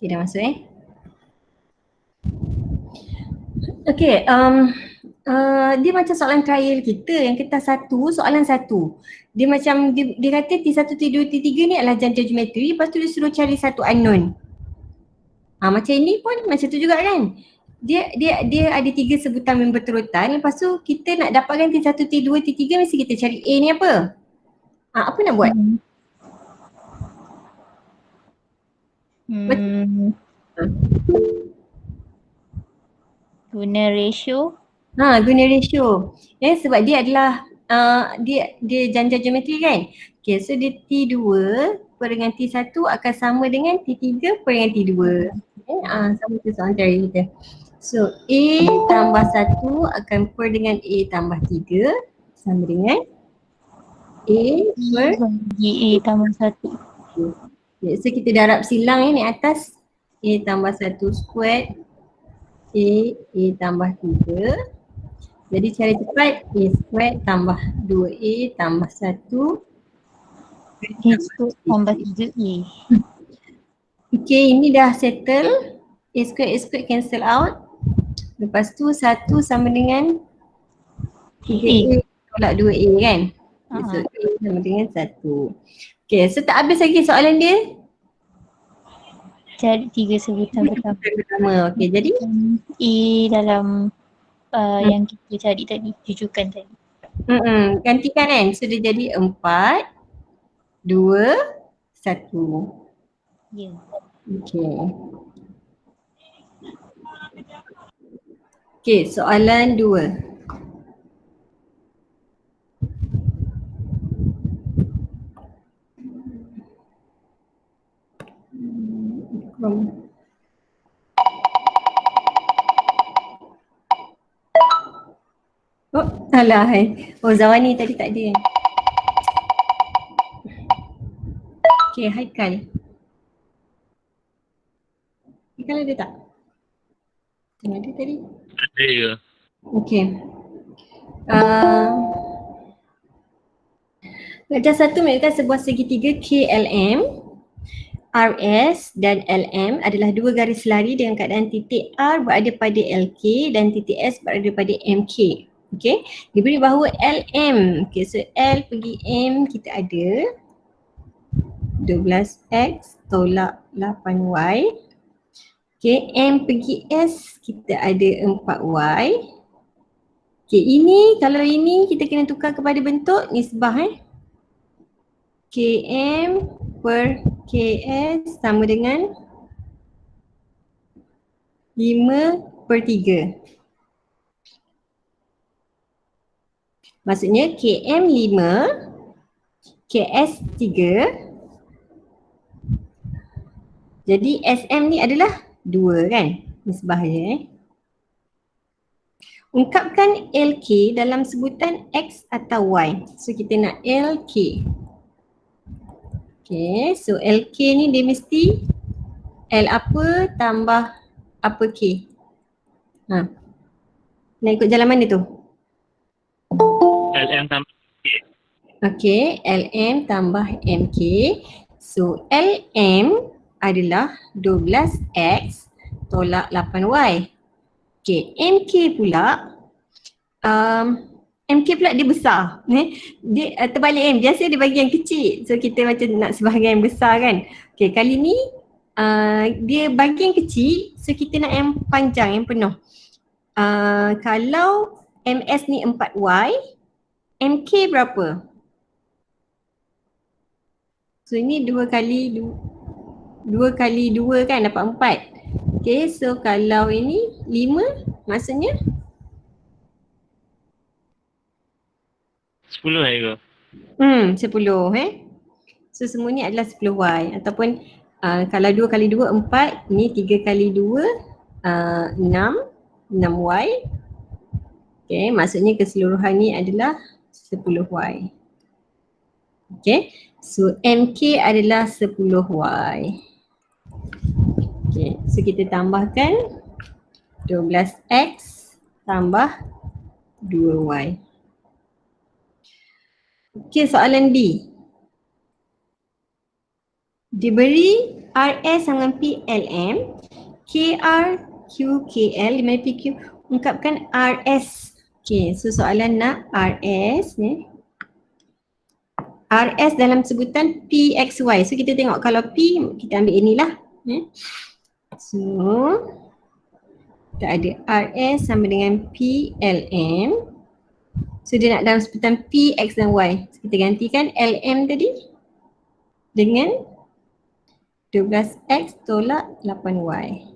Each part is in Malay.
Okay, dah masuk Okay, dia macam soalan trial kita yang kita soalan satu. Dia macam, dia kata T1, T2, T3 ni adalah janja geometri, lepas tu dia suruh cari satu unknown. Macam ini pun macam tu juga kan. Dia ada 3 sebutan yang berterutan, lepas tu kita nak dapatkan T1, T2, T3 mesti kita cari A ni apa? Apa nak buat? Guna ratio. Guna ratio. Sebab dia adalah dia janja geometri kan. Okay, so dia T2 per dengan T1 akan sama dengan T3 per dengan T2. Sama tu soalan teori kita. So A tambah 1 akan per dengan A tambah 3 sama dengan A per A tambah 1. Okay, so kita darab silang ni atas A tambah 1 squared A tambah 3. Jadi cara cepat A squared tambah 2A tambah 1 A squared tambah 3A. Okay, ini dah settle. A squared cancel out. Lepas tu 1 sama dengan 3A tolak 2A kan. So A sama dengan 1. Okay, so tak habis lagi soalan dia. Cari 3 sebutan pertama. Okay, jadi A dalam yang kita cari tadi, rujukan tadi. Gantikan kan. So dia jadi 4, 2, 1. Ya. Okay. Okay, soalan 2. Oh, alah Oh, Zawani tadi tak ada. Okay, Haikal. Haikal ada tak? Tengok ada tadi. Ada ya. Okay. Darjah 1 menunjukkan sebuah segitiga KLM. RS dan LM adalah dua garis lari dengan keadaan titik R berada pada LK dan titik S berada pada MK. Okay, diberi bahawa LM, okay, so L pergi M kita ada 12X tolak 8Y. Okay, M pergi S kita ada 4Y. Okay, kalau ini kita kena tukar kepada bentuk nisbah KM per KS sama dengan 5/3. Maksudnya KM 5, KS 3. Jadi SM ni adalah 2 kan? Nisbah je Ungkapkan LK dalam sebutan X atau Y. So kita nak LK. Okay, so LK ni dia mesti L apa tambah apa K. Nak ikut jalan mana tu? LM tambah K. Okay, LM tambah MK. So LM adalah 12X tolak 8Y. Okay, MK pula MK pula dia besar. Dia terbalik kan, biasa dia bagi yang kecil. So kita macam nak sebahagian yang besar kan. Okay, kali ni dia bagi yang kecil, so kita nak yang panjang, yang penuh. Kalau MS ni 4Y, MK berapa? So ini 2 kali 2 kan dapat 4. Okay, so kalau ini 5 maksudnya 10 ke? 10 So semua ni adalah 10Y ataupun kalau 2 kali 2 4, ni 3 kali 2 6Y. Okay, maksudnya keseluruhan ni adalah 10Y. Okay, so MK adalah 10Y. Okay, so kita tambahkan 12X tambah 2Y. Okay, soalan D. Diberi RS sama dengan PLM, KR, QKL, di mana PQ ungkapkan RS. Okay, so soalan nak RS ni. RS dalam sebutan PXY. So kita tengok kalau P, kita ambil inilah. So, kita ada RS sama dengan PLM. So dia nak dalam sebutan P, X dan Y. So kita gantikan LM tadi dengan 12X tolak 8Y.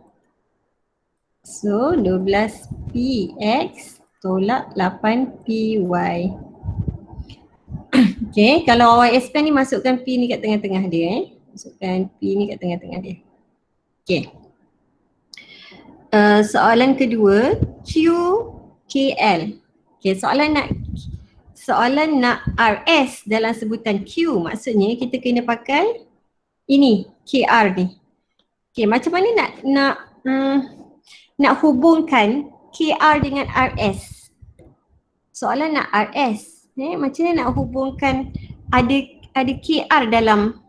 So 12PX tolak 8PY. Okay, kalau YS plan ni masukkan P ni kat tengah-tengah dia. Masukkan P ni kat tengah-tengah dia. Okay. Soalan kedua, QKL. Okay, soalan nak RS dalam sebutan Q, maksudnya kita kena pakai ini, KR ni. Okay, macam mana nak hubungkan KR dengan RS? Soalan nak RS, macam mana nak hubungkan ada KR dalam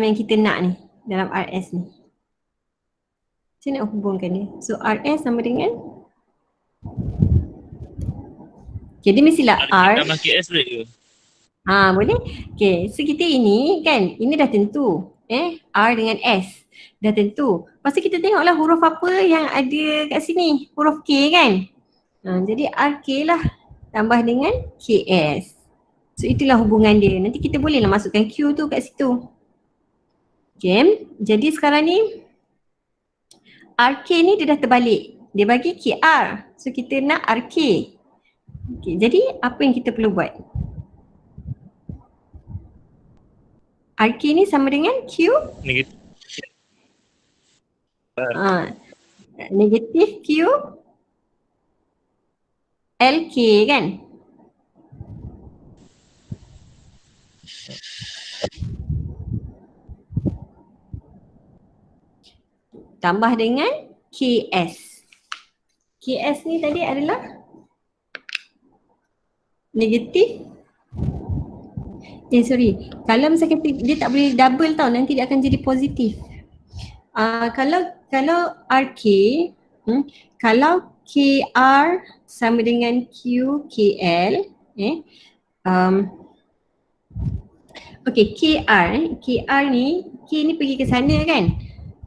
yang kita nak ni, dalam RS ni. Macam mana nak hubungkan dia? So RS sama dengan jadi mestilah R. Nama KS boleh ke? Boleh. Okay, so kita ini kan, ini dah tentu. R dengan S dah tentu. Lepas tu kita tengoklah huruf apa yang ada kat sini. Huruf K kan. Jadi RK lah tambah dengan KS. So itulah hubungan dia. Nanti kita bolehlah masukkan Q tu kat situ. Okay, jadi sekarang ni RK ni dia dah terbalik. Dia bagi KR. So kita nak RK. Okay, jadi apa yang kita perlu buat? RK ni sama dengan Q? Negatif. Negatif Q LK kan? Tambah dengan KS. KS ni tadi adalah negatif. Kalau misalkan dia tak boleh double tau, nanti dia akan jadi positif. Kalau RK, kalau KR sama dengan QKL, okay, KR ni, K ni pergi ke sana kan?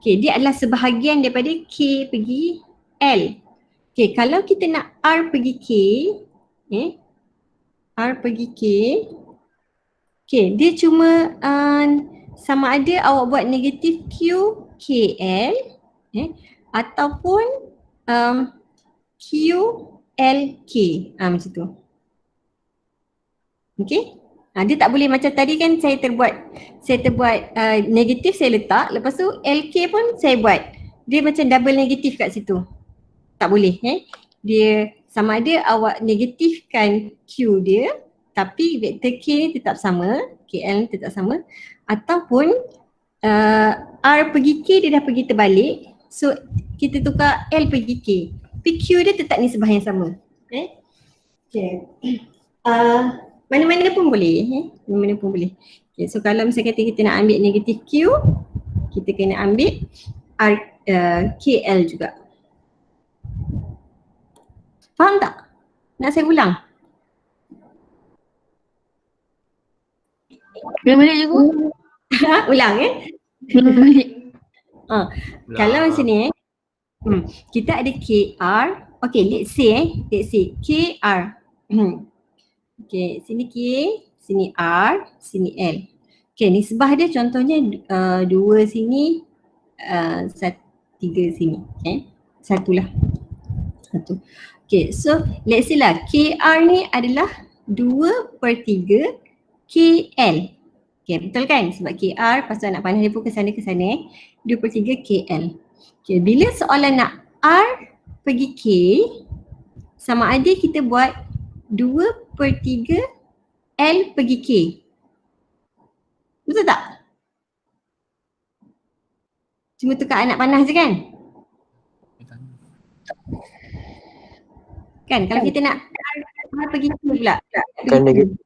Okay, dia adalah sebahagian daripada K pergi L. Okay, kalau kita nak R pergi K, R pergi K, okay, dia cuma sama ada awak buat negatif Q, KL, ataupun Q, L, K. Macam tu. Okay. Dia tak boleh macam tadi kan saya terbuat negatif saya letak, lepas tu LK pun saya buat. Dia macam double negatif kat situ. Tak boleh. Dia sama ada awak negatifkan Q dia tapi vektor K ni tetap sama, KL ni tetap sama, ataupun R pergi K dia dah pergi terbalik, so kita tukar L pergi K. Tapi Q dia tetap nisbah yang sama. Okay. Mana-mana pun boleh. Mana-mana pun boleh. Okay, so kalau misalnya kita nak ambil negatif Q, kita kena ambil R, KL juga. Faham tak? Nak saya ulang? Boleh je Bu. Ulang Boleh. Kalau macam ni kita ada KR. Okay, let's say KR. Okay, sini K, sini R, sini L. Okay, nisbah dia contohnya 2 sini, 3 sini. Okay, satulah. Satu. Okay, so let's say lah KR ni adalah 2/3 KL. Okay, betul kan? Sebab KR, pasal nak panah dia pun ke sana 2/3 KL. Okay, bila soalan nak R pergi K, sama ada kita buat 2/3 L pergi K. Betul tak? Cuma tukar anak panah je kan? Kan kalau kita nak R pergi K pula. Kan negatif.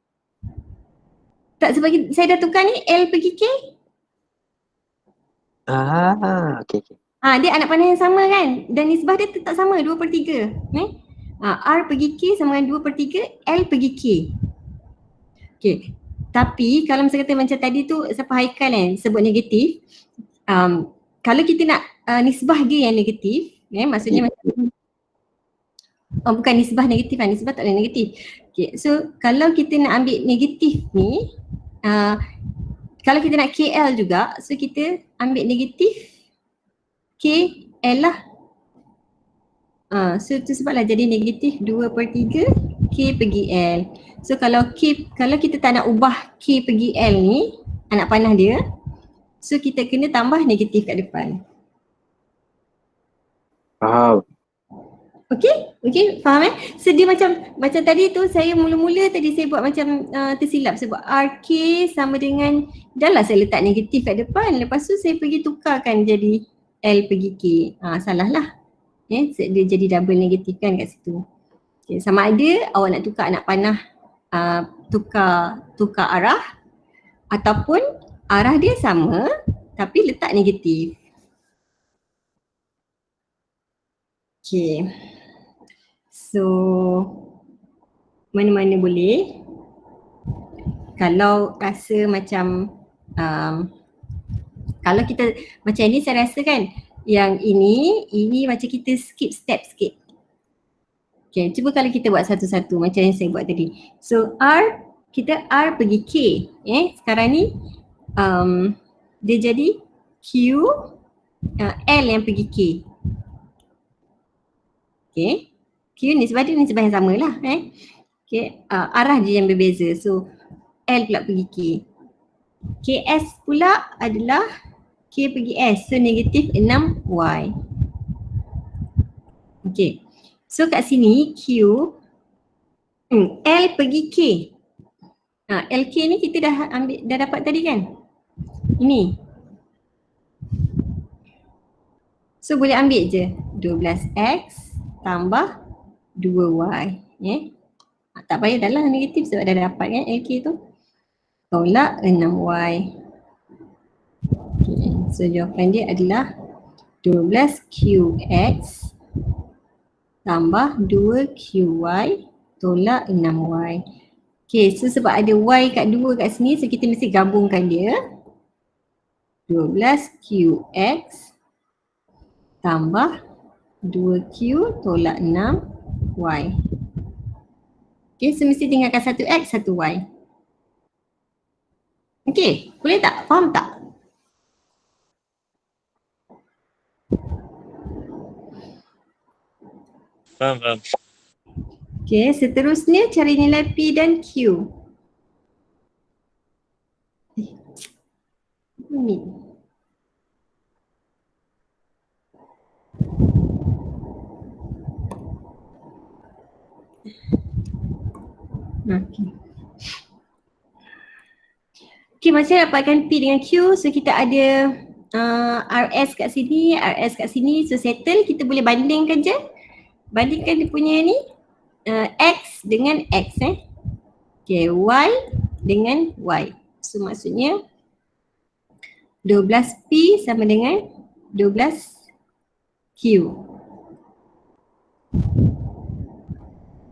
Tak, sebab saya dah tukar ni L pergi K. Okey okey. Dia anak panah yang sama kan? Dan nisbah dia tetap sama 2/3. R pergi K sama dengan 2/3 L pergi K. Okay. Tapi kalau misalnya kata macam tadi tu siapa Haikal kan sebut negatif, kalau kita nak nisbah dia yang negatif, maksudnya macam bukan nisbah negatif kan, nisbah tak boleh negatif. Okay. So kalau kita nak ambil negatif ni, kalau kita nak KL juga, so kita ambil negatif KL lah. So tu sebablah jadi negatif 2/3 K pergi L. So kalau kita tak nak ubah K pergi L ni, anak panah dia, so kita kena tambah negatif kat depan. Faham. Okay, faham So dia macam tadi tu saya mula-mula tadi saya buat macam tersilap sebab RK sama dengan, dah lah saya letak negatif kat depan, lepas tu saya pergi tukarkan jadi L pergi K. Salah lah. Dia jadi double negatif kan kat situ. Okay, sama ada awak nak tukar anak panah, tukar arah, ataupun arah dia sama tapi letak negatif. Okay. So mana-mana boleh. Kalau rasa macam kalau kita macam ni, saya rasa kan yang ini macam kita skip step sikit. Okay, cuba kalau kita buat satu-satu macam yang saya buat tadi. So kita R pergi K. Sekarang ni dia jadi Q, L yang pergi K. Okay, Q nisbah dia nisbah yang sama lah. Okay, arah dia yang berbeza. So L pula pergi K. KS pula adalah K pergi S. So negatif 6Y. Okay. So kat sini Q, L pergi K. LK ni kita dah dapat tadi kan? Ini. So boleh ambil je 12X tambah 2Y. Tak payah dah lah negatif sebab dah dapat kan LK tu. Tolak 6Y. Okay. So jawapan dia adalah 12QX tambah 2QY tolak 6Y. Okay, so sebab ada Y kat 2 kat sini, so kita mesti gabungkan dia. 12QX tambah 2Q tolak 6Y. Okay, so mesti tinggalkan 1X, 1Y. Okay, boleh tak? Faham tak? Faham. Okay, seterusnya cari nilai P dan Q. Ini. Okay, macam dapatkan P dengan Q, so kita ada RS kat sini, RS kat sini, so settle, kita boleh bandingkan je. Bandingkan dia punya ni, X dengan X Okay, Y dengan Y. So maksudnya 12P sama dengan 12Q.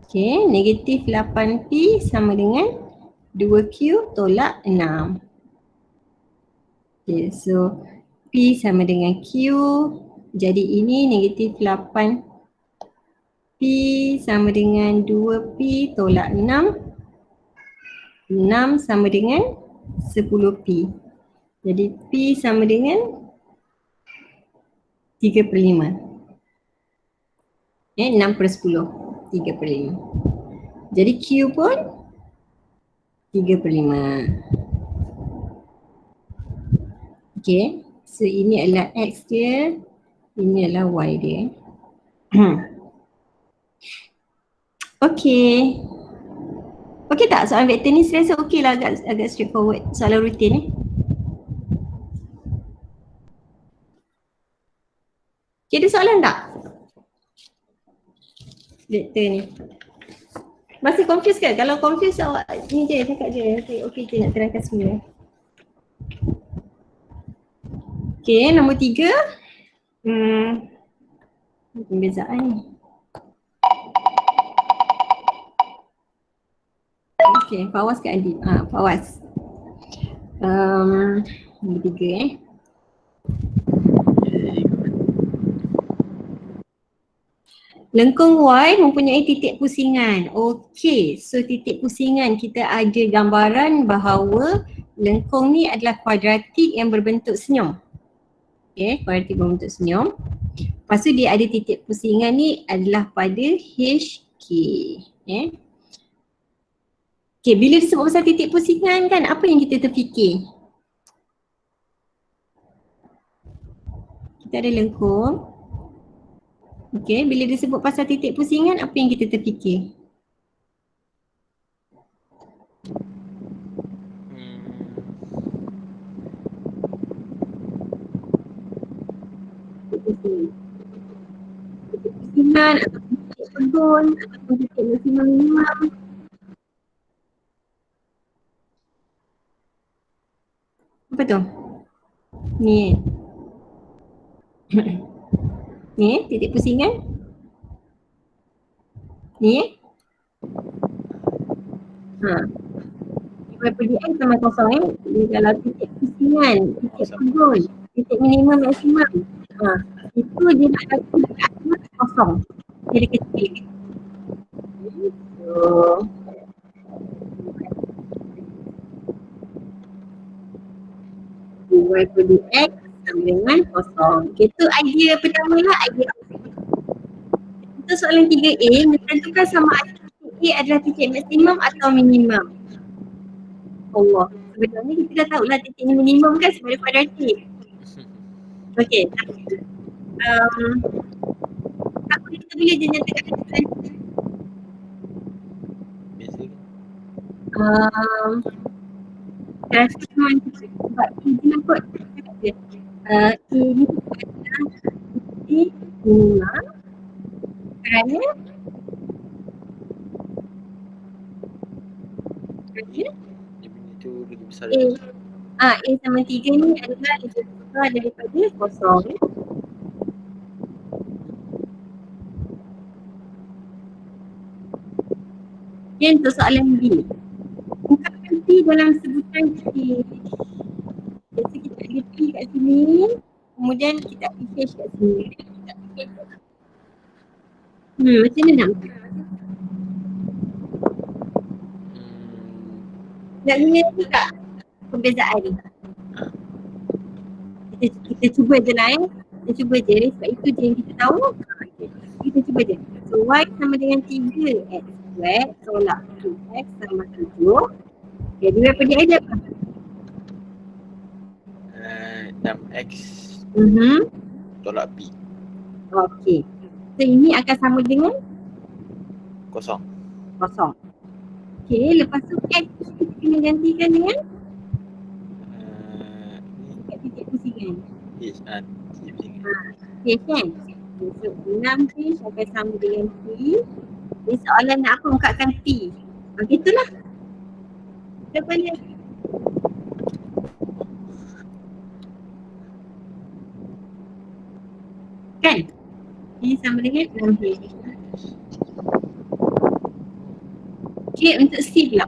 Okay, negatif 8P sama dengan 2Q tolak 6. Okay, so P sama dengan Q. Jadi ini negatif 8P sama dengan 2P tolak 6. 6 sama dengan 10P. Jadi P sama dengan 3/5. 6/10. 3/5. Jadi Q pun 3/5. Okay. So ini adalah X dia. Ini adalah Y dia. Okay. Okay tak soalan vektor ni? Saya rasa okay lah, agak straightforward soalan rutin ni. Okay, ada soalan tak? Vektor ni. Masih confused ke? Kalau confused awak ni je, cakap je. Okay je nak terangkan semula. Okay, nombor 3. Pembezaan ni. Okay, Fawaz ke Adi? Fawaz. Nombor 3 Lengkung Y mempunyai titik pusingan. Okey, so titik pusingan kita ada gambaran bahawa lengkung ni adalah kuadratik yang berbentuk senyum. Okey, kuadratik berbentuk senyum. Lepas tu dia ada titik pusingan ni adalah pada HK. Okay. Okay, bila disebut pasal titik pusingan kan, apa yang kita terfikir? Kita ada lengkung. Okay, bila disebut pasal titik pusingan, apa yang kita terfikir? Titik pusingan atau titik pegun ataupun titik maksimum minimum. Apa tu? Ni. Ni titik pusingan. Ni. Daripada sama kosong kalau titik pusingan, titik pegun, titik minimum maksimum. Itu dia nak bagi dekat kosong. Jadi kecil. So daripada X sama dengan kosong. Itu idea pertama lah, idea untuk soalan 3A, menentukan sama ada titik A adalah titik maksimum atau minimum. Allah, sebenarnya kita dah tahulah titik minimum kan sebagai kuadratik. Okey. Apa kita boleh je nyatakan kesimpulan? Rasa memang sebab ini kot ini adalah titik minimum kerana itu lebih besar. A sama 3 ni adalah lebih besar daripada kosong. Yang untuk soalan B. Ungkapkan P dalam sebutan K. Biasa kita ada P kat sini, kemudian kita ada H kat sini. Macam mana nak? Nak guna tak pembezaan ni? Kita cuba je lah Kita cuba je, sebab itu je yang kita tahu. Kita cuba je. So Y sama dengan 3X squared tolak 2X sama 7. Okay, dia daripada I dia apa? 6X tolak P. Okay. So ini akan sama dengan? Kosong. Okay, lepas tu X kita kena gantikan dengan? Titik pusingan. H titik pusingan. H kan? So 6H akan sama dengan P. Ini soalan nak aku ungkapkan P. Itulah. Kita balik. Kan? Ini sama dengan 6H. Okay, untuk C pula.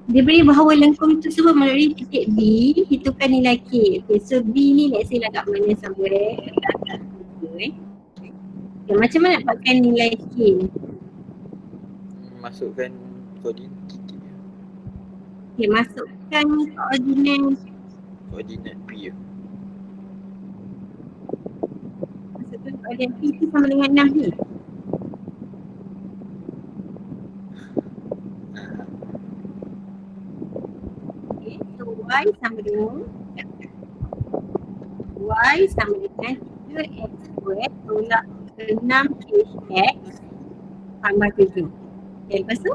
Dia beri bahawa lengkung itu semua melalui titik B, hitungkan nilai K. Okay, so B ni let's say lah kat mana somewhere. Okay, macam mana nak dapatkan nilai K ni? Masukkan koordinat titik. Okay, masukkan koordinat P ya. Masukkan koordinat P itu sama dengan 6 ni. Okay, so Y sama dengan Y sama dengan 3X tolak 6HX tambah 7. Okay, lepas tu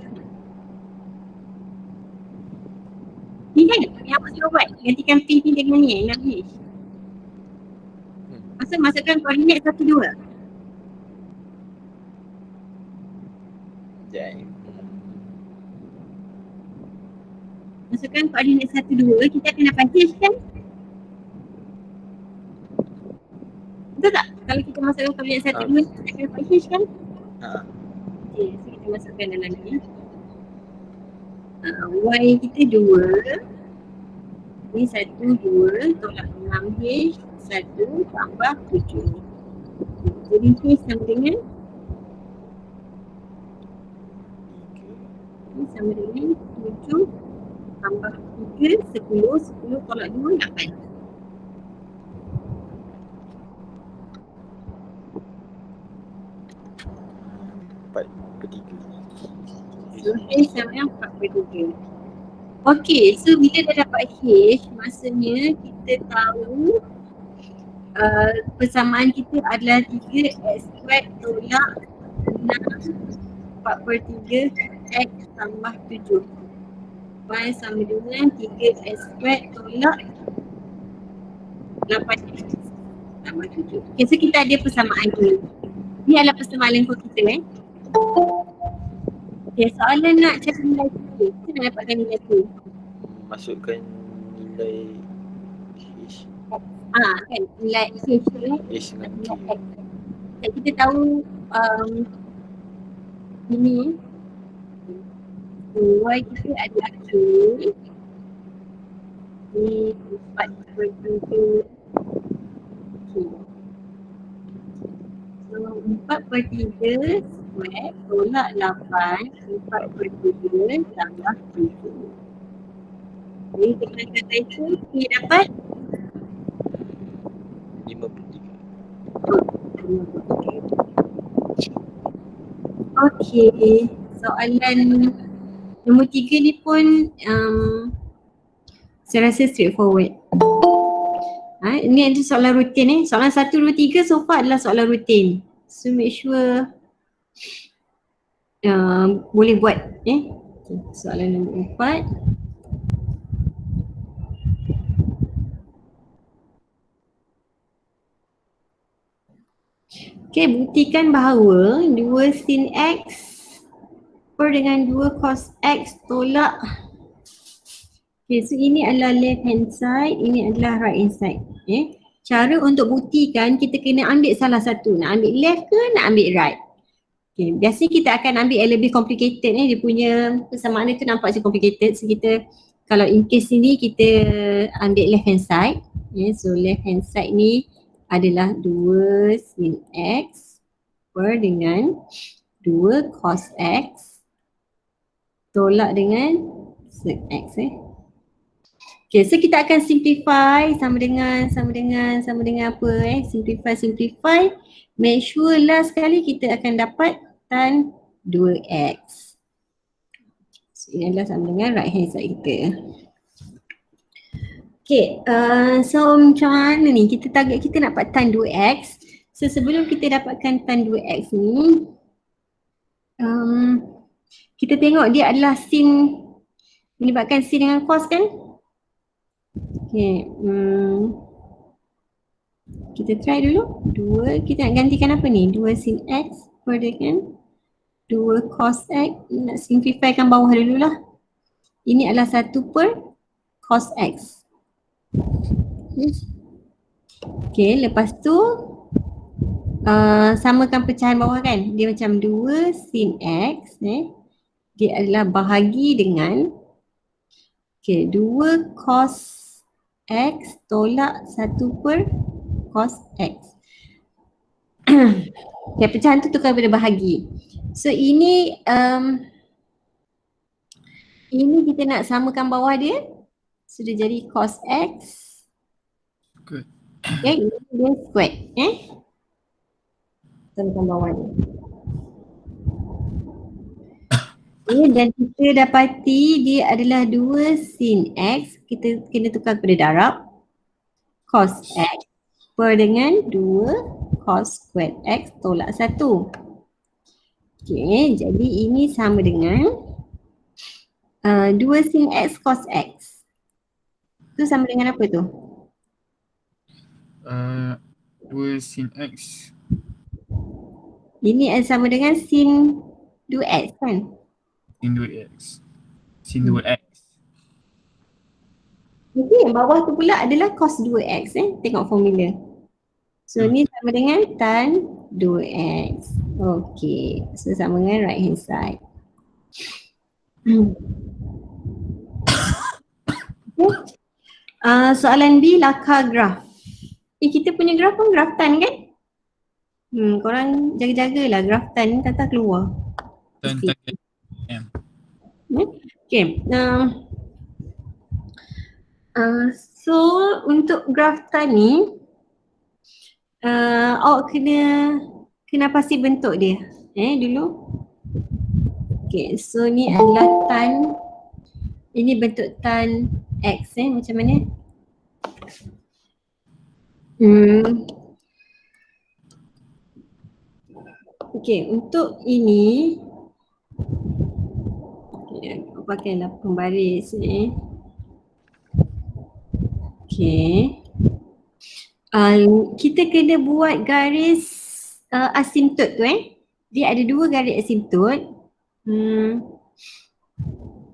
ni kan yang apa suruh buat? Gantikan P ni dengan ni 6H. Masukkan koordinat 1, 2. Masukkan koordinat 1, 2, kita akan dapat H kan? Betul tak? Kalau kita masukkan kabilian 1, 2 kita akan dapat H kan? Ha. Okay, so kita masukkan dalam ni. Y kita 2. Ni 1, 2 tolak 6H 1 tambah 7. Jadi H sama dengan ni sama dengan 7 tambah 3, 10. 10 tolak 2, 8. So H sama dengan 4/3. Okey, so bila dah dapat H, maksudnya kita tahu persamaan kita adalah 3x² tolak 6 4/3 x tambah 7. Y sama dengan 3x² tolak 8x tambah 7. Okay, so kita ada persamaan ni. Ni adalah persamaan lengkung kita Okay, soalan nak cari nilai tu. Kita nak dapatkan nilai tu. Masukkan nilai H. Kan nilai H tu H dengan K. nilai X. Okay, kita tahu ini Y kita adalah K. Ni 4/3 K. So 4/3 square tolak 8 4/3 tambah 7. Jadi dengan kata itu K dapat 5/3. Okey, soalan nombor 3 ni pun saya rasa straightforward. Ini ada soalan rutin Soalan 1, 2, 3 so far adalah soalan rutin. So make sure boleh buat Okay, soalan nombor 4. Okay, buktikan bahawa 2 sin X per dengan 2 cos X tolak. Okay, so ini adalah left hand side, ini adalah right hand side. Cara untuk buktikan kita kena ambil salah satu. Nak ambil left ke nak ambil right? Okay, biasanya kita akan ambil yang lebih complicated dia punya persamaan dia tu nampak macam complicated. So kita kalau in case ni kita ambil left hand side. So left hand side ni adalah 2 sin X per dengan 2 cos X tolak dengan sec X Okay, so kita akan simplify sama dengan apa simplify. Make sure last kali kita akan dapat tan 2x. So ini adalah sama dengan right hand side kita. Okay, so macam mana ni? Kita target kita nak dapat tan 2x. So sebelum kita dapatkan tan 2x ni, kita tengok dia adalah sin, melibatkan sin dengan cos kan? Okay, kita try dulu. 2, kita nak gantikan apa ni? 2 sin X per dengan 2 cos X. Nak simplifykan bawah dulu lah. Ini adalah 1 per cos X. Okay, lepas tu samakan pecahan bawah kan. Dia macam 2 sin X dia adalah bahagi dengan 2 cos X tolak 1 per cos X. Okay, pecahan tu tukar pada bahagi. So ini kita nak samakan bawah dia. Sudah jadi cos X. Good. Okay, ini dia square. Samakan bawah dia. Okay, dan kita dapati dia adalah 2 sin X. Kita kena tukar kepada darab. Cos X per dengan 2 cos squared X tolak 1. Okay, jadi ini sama dengan 2 sin X cos X. Tu sama dengan apa tu? 2 sin X. Ini sama dengan sin 2X kan? Sin 2X. Sin 2X. Okay, yang bawah tu pula adalah cos 2X Tengok formula. So ni sama dengan tan 2x. Okay, so sama dengan right hand side. Okay. Soalan B, laka graf. Kita punya graf pun graf tan kan? Korang jaga-jagalah graf tan ni tak keluar. Dan Mesti. target M. Okay. So untuk graf tan ni awak kena pasti bentuk dia dulu. Okay, so ni adalah tan, ini bentuk tan X macam mana? Okay, untuk ini aku pakailah pembaris ni. Okay. Kita kena buat garis asimptot tu Dia ada 2 garis asimptot.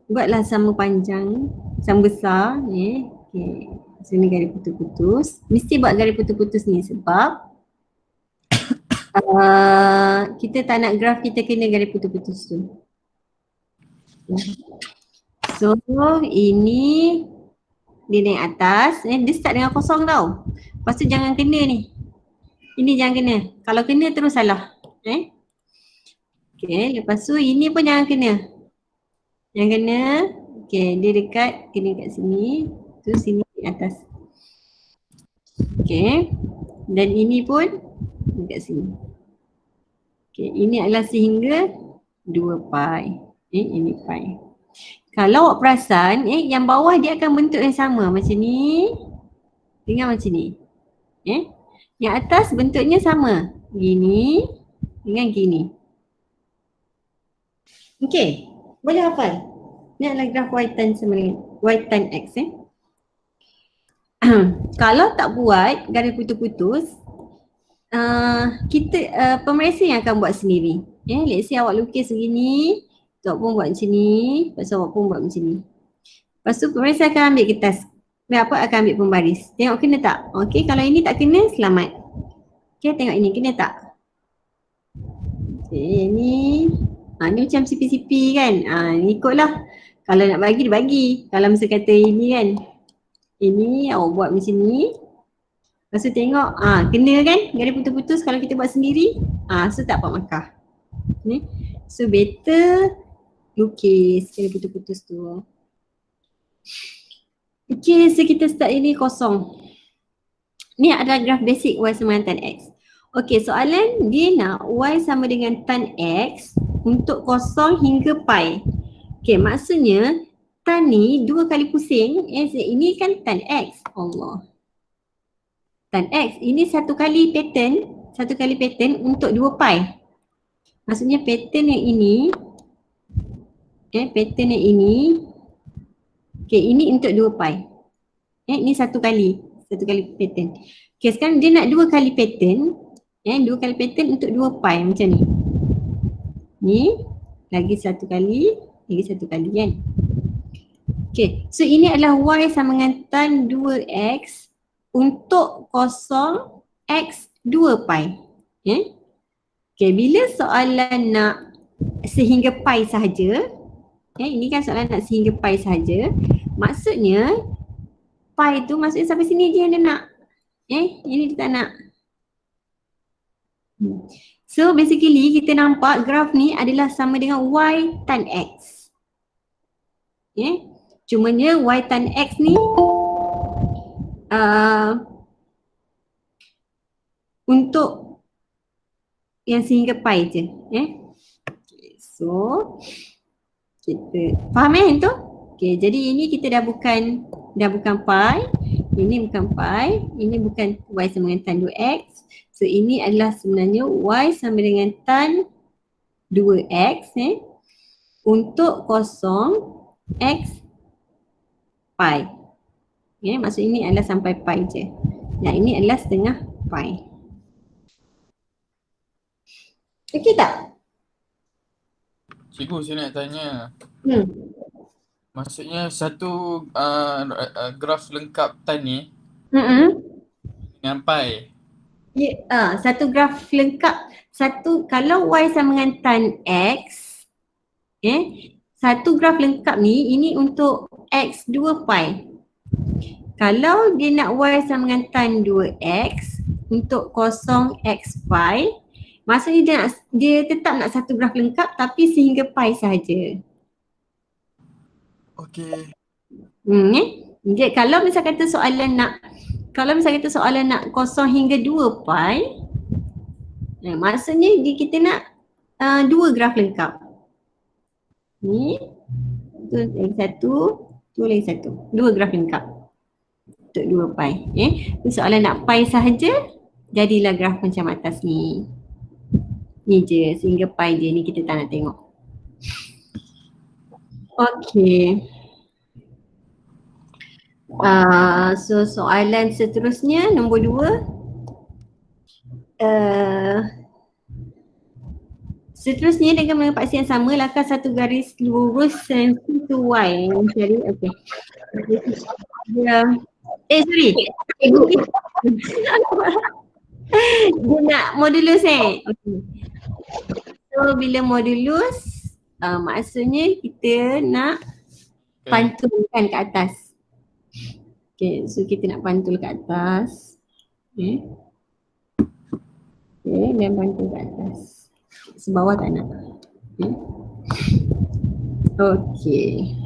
Buatlah sama panjang, sama besar ni. Okay. Sini garis putus-putus. Mesti buat garis putus-putus ni sebab kita tak nak graf kita kena garis putus-putus tu. So ini dia naik atas, dia start dengan kosong tau. Lepas tu jangan kena ni. Ini jangan kena. Kalau kena terus salah. Okay, lepas tu ini pun jangan kena. Yang kena, okay, dia kena kat sini. Tu sini atas. Okay, dan ini pun dekat sini. Okay, ini adalah sehingga 2 pi. Ini pi. Kalau awak perasan, yang bawah dia akan bentuk yang sama macam ni dengan macam ni. Yang atas bentuknya sama. Gini dengan gini. Okay, boleh hafal? Ni adalah graf y tan sama dengan y tan x. Kalau tak buat garis putus-putus, kita pemeriksa yang akan buat sendiri. Let's say awak lukis begini, awak pun buat macam ni, lepas tu awak pun buat macam ni. Lepas tu pemeriksa akan ambil kertas. Akan ambil pembaris. Tengok kena tak? Okay, kalau ini tak kena, selamat. Okay, tengok ini kena tak? Okay, ni ni macam CP-CP kan? Ni ikutlah. Kalau nak bagi, dia bagi. Kalau mesti kata ini kan, ini awak buat macam ni. Lepas tu tengok, kena kan garis putus-putus kalau kita buat sendiri. So tak dapat markah. So better lukis garis putus-putus tu. Okay, so kita start ini kosong. Ni adalah graf basic y sama dengan tan x. Okay, soalan dia nak y sama dengan tan x untuk kosong hingga pi. Okay, maksudnya tan ni 2 kali pusing. Ini kan tan x. Allah. Tan x, ini 1 kali pattern untuk 2 pi. Maksudnya pattern yang ini, pattern yang ini, okay, ini untuk 2 pi. Ini 1 kali pattern. Okay, sekarang dia nak 2 kali pattern. 2 kali pattern untuk 2 pi macam ni. Ni, lagi 1 kali, lagi 1 kali kan. Okay, so ini adalah y sama dengan tan 2x untuk kosong x 2 pi. Okay, bila soalan nak sehingga pi sahaja, ini kan soalan nak sehingga pi sahaja, maksudnya pi tu maksudnya sampai sini je yang dia nak. Ini dia tak nak. So basically kita nampak graf ni adalah sama dengan y tan x. Cumanya y tan x ni untuk yang sehingga pi je. So kita faham tu? Okay, jadi ini kita dah bukan pi, ini bukan pi, ini bukan y sama dengan tan 2x. So ini adalah sebenarnya y sama dengan tan 2x untuk kosong x pi. Maksud ini adalah sampai pi je. Yang ini adalah setengah pi. Okey tak? Cikgu, saya nak tanya. Maksudnya satu graf lengkap tan ni dengan pi. satu graf lengkap. Kalau Y sama dengan tan X, satu graf lengkap ni, ini untuk X 2 pi. Kalau dia nak Y sama dengan tan 2X untuk kosong X pi, maksudnya dia tetap nak satu graf lengkap tapi sehingga pi sahaja. Okey. Jadi kalau misal kata soalan nak kosong hingga 2 pi, maksudnya kita nak dua graf lengkap. Ni, tu lagi satu, tu lagi satu. Dua graf lengkap untuk 2 pi. Soalan nak pi sahaja, jadilah graf macam atas ni. Ni je, sehingga pi je, ni kita tak nak tengok. Okey. So soalan seterusnya nombor 2. Seterusnya dengan menepati yang sama, lakar satu garis lurus sensi to Y. Mencari, okey. Sorry. Dia nak modulus Okay. So bila modulus, maksudnya kita nak pantulkan ke atas. Okay, so kita nak pantul ke atas. Okay, dan pantul ke atas. Sebawah tak nak. Okay.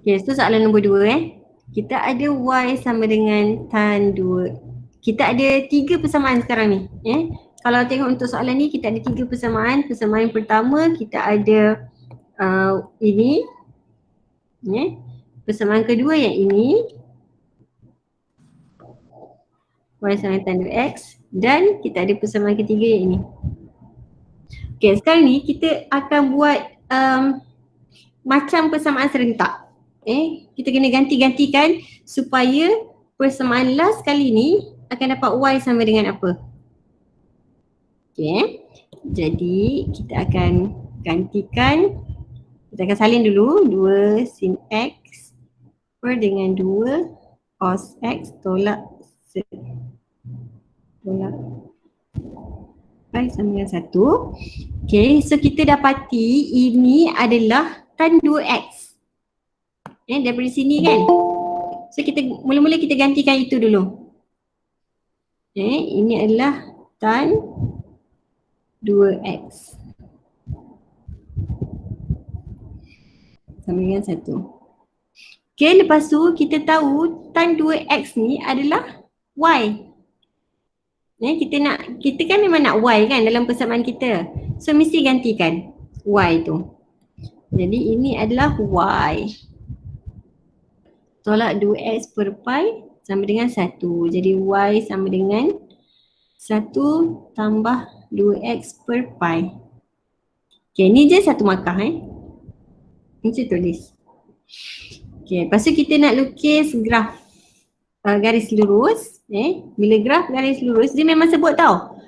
Okay, so soalan nombor 2 kita ada Y sama dengan tan 2. Kita ada 3 persamaan sekarang ni. Kalau tengok untuk soalan ni kita ada 3 persamaan. Persamaan pertama kita ada ini. Persamaan kedua yang ini. Y sama dengan tan 2X. Dan kita ada persamaan ketiga yang ini. Okay, sekarang ni kita akan buat macam persamaan serentak. Kita kena ganti-gantikan supaya persamaan last kali ni akan dapat Y sama dengan apa. Okay, jadi kita akan gantikan, kita akan salin dulu 2 sin X per dengan 2 cos X tolak Y sama dengan 1. Okay, so kita dapati ini adalah tan 2X. Daripada sini kan. So kita mula-mula kita gantikan itu dulu. Ini adalah tan 2X sama dengan 1. Okay, lepas tu kita tahu tan 2X ni adalah Y. Kita kan memang nak Y kan dalam persamaan kita. So mesti gantikan Y tu. Jadi ini adalah Y. Tolak 2X per pi sama dengan 1. Jadi Y sama dengan 1 tambah 2X per pi. Okay, ni je satu markah Ni saya tulis. Okay, lepas tu kita nak lukis graf garis lurus. Bila graf garis lurus, dia memang sebut tau.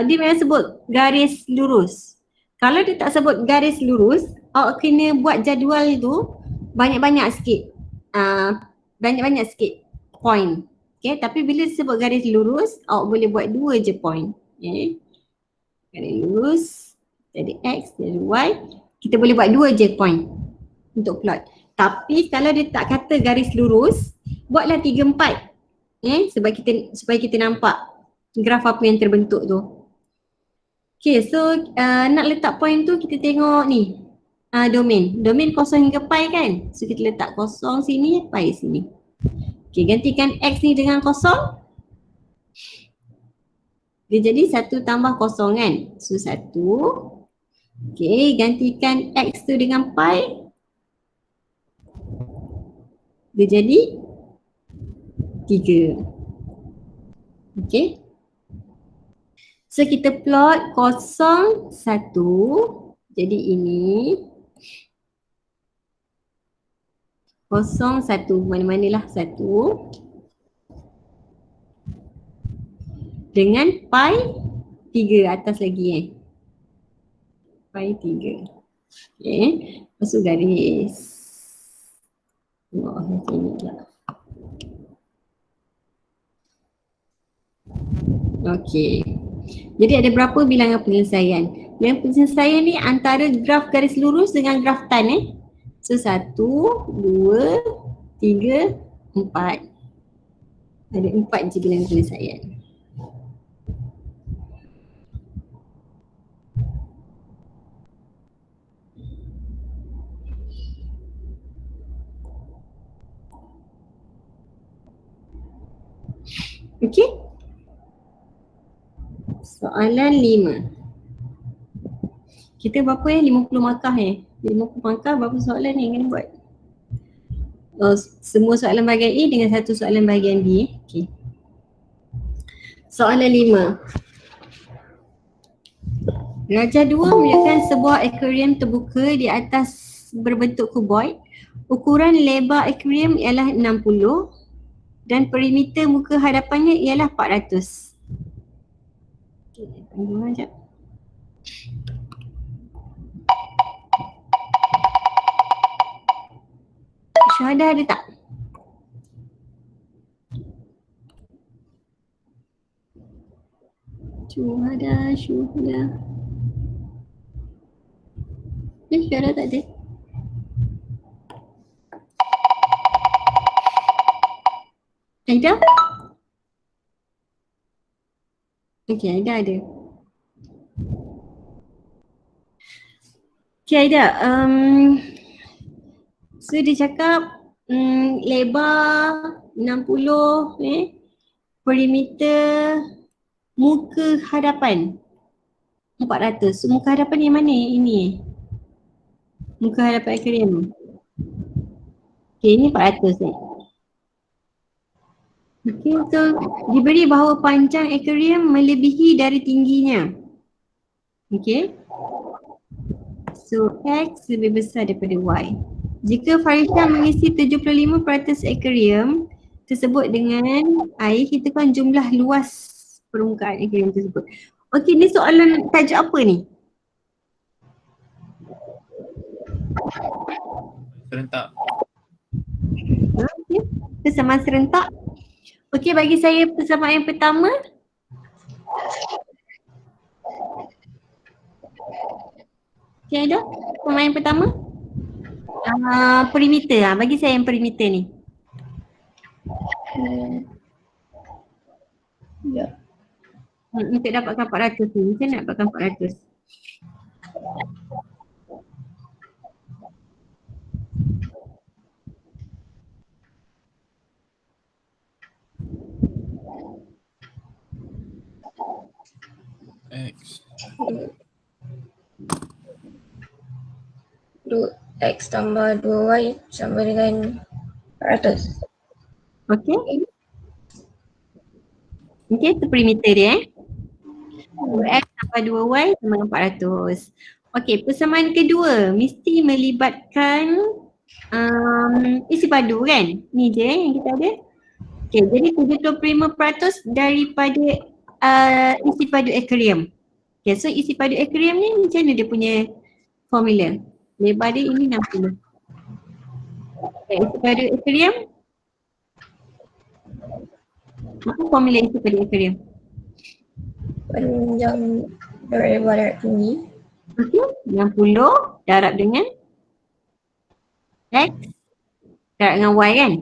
Dia memang sebut garis lurus. Kalau dia tak sebut garis lurus, awak kena buat jadual tu banyak-banyak sikit. Banyak-banyak sikit point. Okay, tapi bila disebut garis lurus, awak boleh buat 2 je point. Garis lurus, jadi X, jadi Y. Kita boleh buat 2 je point untuk plot. Tapi kalau dia tak kata garis lurus, buatlah 3, 4. Supaya kita nampak graf apa yang terbentuk tu. Okay, so nak letak point tu kita tengok ni. Domain. Domain kosong hingga pi kan? So kita letak kosong sini, pi sini. Okay, gantikan X ni dengan kosong. Dia jadi 1 tambah kosong kan? So 1. Okay, gantikan X tu dengan pi. Dia jadi 3. Okay. So kita plot 0, 1. Jadi ini 0, 1, mana-manalah 1 dengan pi 3 atas lagi pi 3. Okay, masuk garis. Oh, sini pula. Okey. Jadi ada berapa bilangan penyelesaian? Bilangan penyelesaian ni antara graf garis lurus dengan graf tan So 1, 2, 3, 4. Ada 4 je bilangan penyelesaian. Okey? Soalan 5. Kita berapa 50 markah 50 markah berapa soalan ni kena buat? Oh, semua soalan bahagian A dengan satu soalan bahagian B. Okey. Soalan 5. Rajah 2 menunjukkan sebuah akuarium terbuka di atas berbentuk kuboid. Ukuran lebar akuarium ialah 60 dan perimeter muka hadapannya ialah 400. Okey, tunggu sekejap. Syuhada ada tak? Syuhada. Syuhada tak ada. Aida? Okey, Aida ada. Okey Aida, so dia cakap lebar 60 perimeter muka hadapan 400. So muka hadapan yang mana ini? Muka hadapan akuarium. Okey, ini 400 Okey, so diberi bahawa panjang akuarium melebihi dari tingginya. Okey. So X lebih besar daripada Y. Jika Farisha mengisi 75% akuarium tersebut dengan air, hitungkan jumlah luas permukaan akuarium tersebut. Okey, ni soalan tajuk apa ni? Serentak. Okey, persamaan serentak. Okey, bagi saya persamaan yang pertama. Okey, ada persamaan yang pertama? Perimeter bagi saya yang perimeter ni. Ya. Untuk dapatkan 400 ni, macam nak dapatkan 400? X. X tambah 2Y sama dengan 400. Okey. Okey, itu perimeter dia X tambah 2Y sama dengan 400. Okey, persamaan kedua mesti melibatkan isi padu kan? Ni je yang kita ada. Okey, jadi 75% daripada isi padu akuarium. Okey, so isi padu akuarium ni macam mana dia punya formula? Lebar dia ini 60. Okay, isi padu akuarium. Apa formula isi padu akuarium? Panjang darab lebar darab tinggi. Okey, 60 darab dengan X darab dengan Y kan?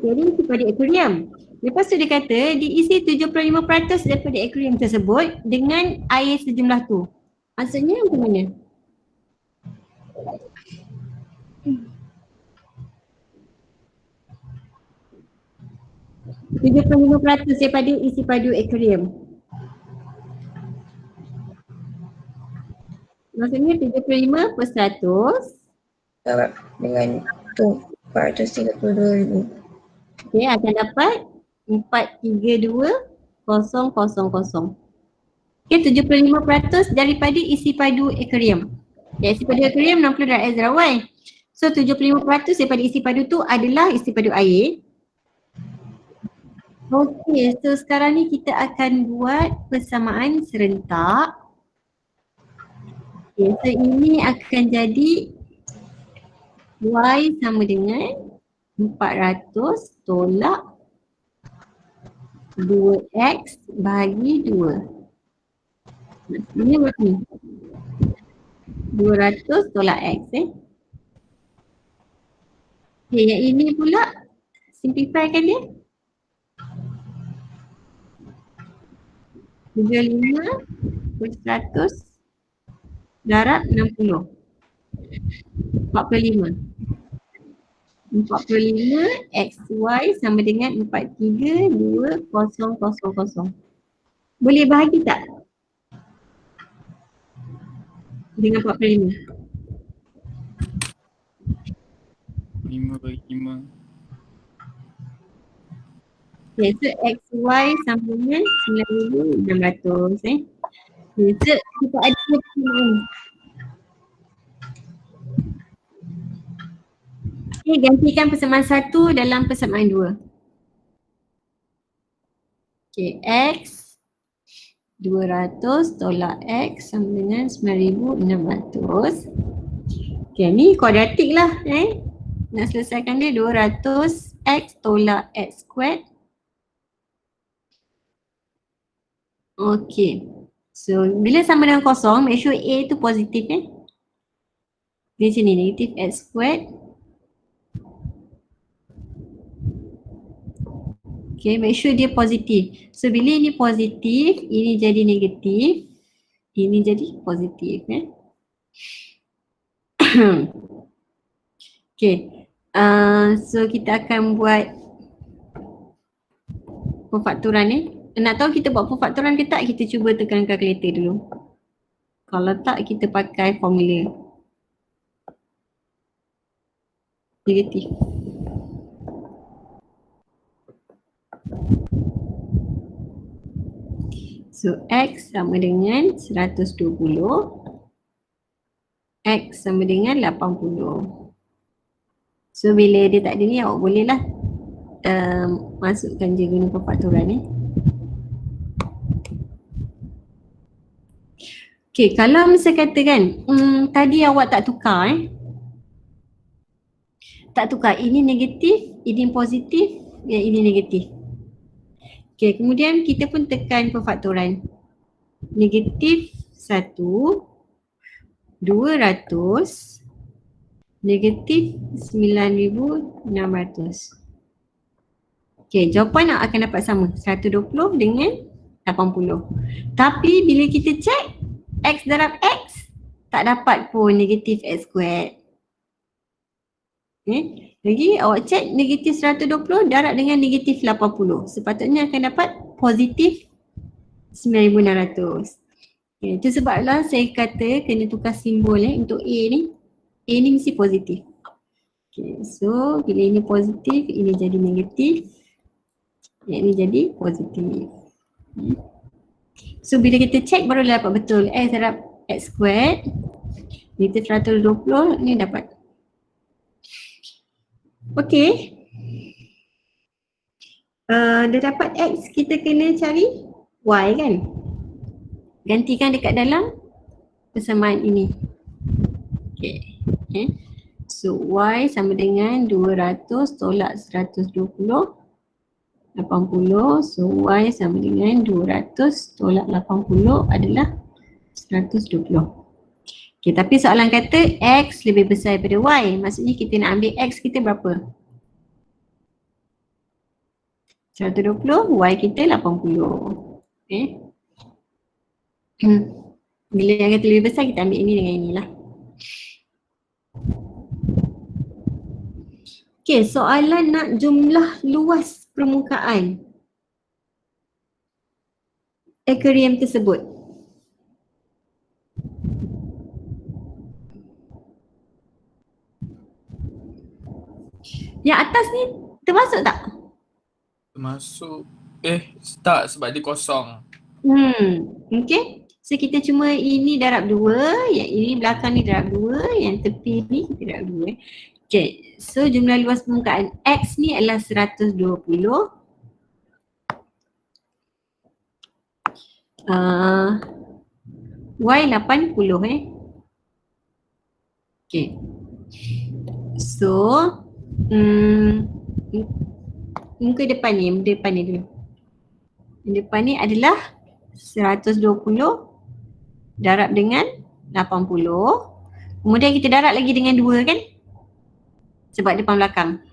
Jadi isi padu akuarium. Lepas tu dia kata diisi 75% daripada akuarium tersebut dengan air sejumlah tu. Maksudnya macam mana? Tujuh puluh 75% daripada isi padu akuarium. Maksudnya 75% Darab dengan 432,000. okey, akan dapat 432,000. Okey, 75% daripada isi padu akuarium. Okay, isi padu akuarium 60 darab X darab Y. So 75% daripada isi padu tu adalah isi padu air. Okey, so sekarang ni kita akan buat persamaan serentak. Okay, so ini akan jadi Y sama dengan 400 tolak 2X bahagi 2. Maksudnya berapa ni? 200 tolak X Okay, yang ini pula simplifykan dia. 75 per 100 darab 60. 45. 45 XY sama dengan 432,000. Boleh bahagi tak? Dengan 45. 5 bagi 5. Okay, so XY sama dengan 9,600 Okay, so kita ada persamaan. Okay, gantikan persamaan 1 dalam persamaan 2. Okay, X 200 tolak X sama dengan 9,600. Okay, ni kuadratik lah Nak selesaikan dia 200 X tolak X squared. Okay, so bila sama dengan kosong, make sure A tu positif Dia macam ni, negatif X squared. Okay, make sure dia positif. So bila ini positif, ini jadi negatif, ini jadi positif Okay, so kita akan buat perfakturan Nak tahu kita buat perfakturan ke tak, kita cuba tekan kalkulator dulu. Kalau tak, kita pakai formula negatif. So X sama dengan 120, X sama dengan 80. So bila dia tak ada ni, awak boleh lah masukkan je guna perfakturan Okay, kalau misal katakan tadi awak tak tukar tak tukar, ini negatif, ini positif, yang ini negatif. Okay, kemudian kita pun tekan perfakturan. Negatif 1, 200, negatif 9,600. Okay, jawapan akan dapat sama, 120 dengan 80. Tapi bila kita check X darab X, tak dapat pun negatif X squared. Lagi awak check negatif 120 darab dengan negatif 80. Sepatutnya akan dapat positif 9,600. Itu sebablah saya kata kena tukar simbol untuk A ni. A ni mesti positif. So bila ini positif, ini jadi negatif. Yang ini jadi positif. So bila kita check baru dapat betul. X darab X squared negatif 120 ni dapat. Okay. Dah dapat X, kita kena cari Y kan. Gantikan dekat dalam persamaan ini. Okay. So Y sama dengan 200 tolak 120, 80. So Y sama dengan 200 tolak 80 adalah 120. Okay, tapi soalan kata X lebih besar daripada Y. Maksudnya kita nak ambil X kita berapa? 120, Y kita 80. Okay. Bila yang kata lebih besar, kita ambil ini dengan inilah. Okay, soalan nak jumlah luas permukaan akuarium tersebut. Yang atas ni termasuk tak? Termasuk tak, sebab dia kosong. Okay. So kita cuma ini darab 2, yang ini belakang ni darab 2, yang tepi ni kita darab 2. Okay. So jumlah luas permukaan X ni adalah 120. Y 80 Okay. So, hmm, muka depan ni dulu. Depan ni adalah 120 darab dengan 80. Kemudian kita darab lagi dengan 2 kan? Sebab depan belakang.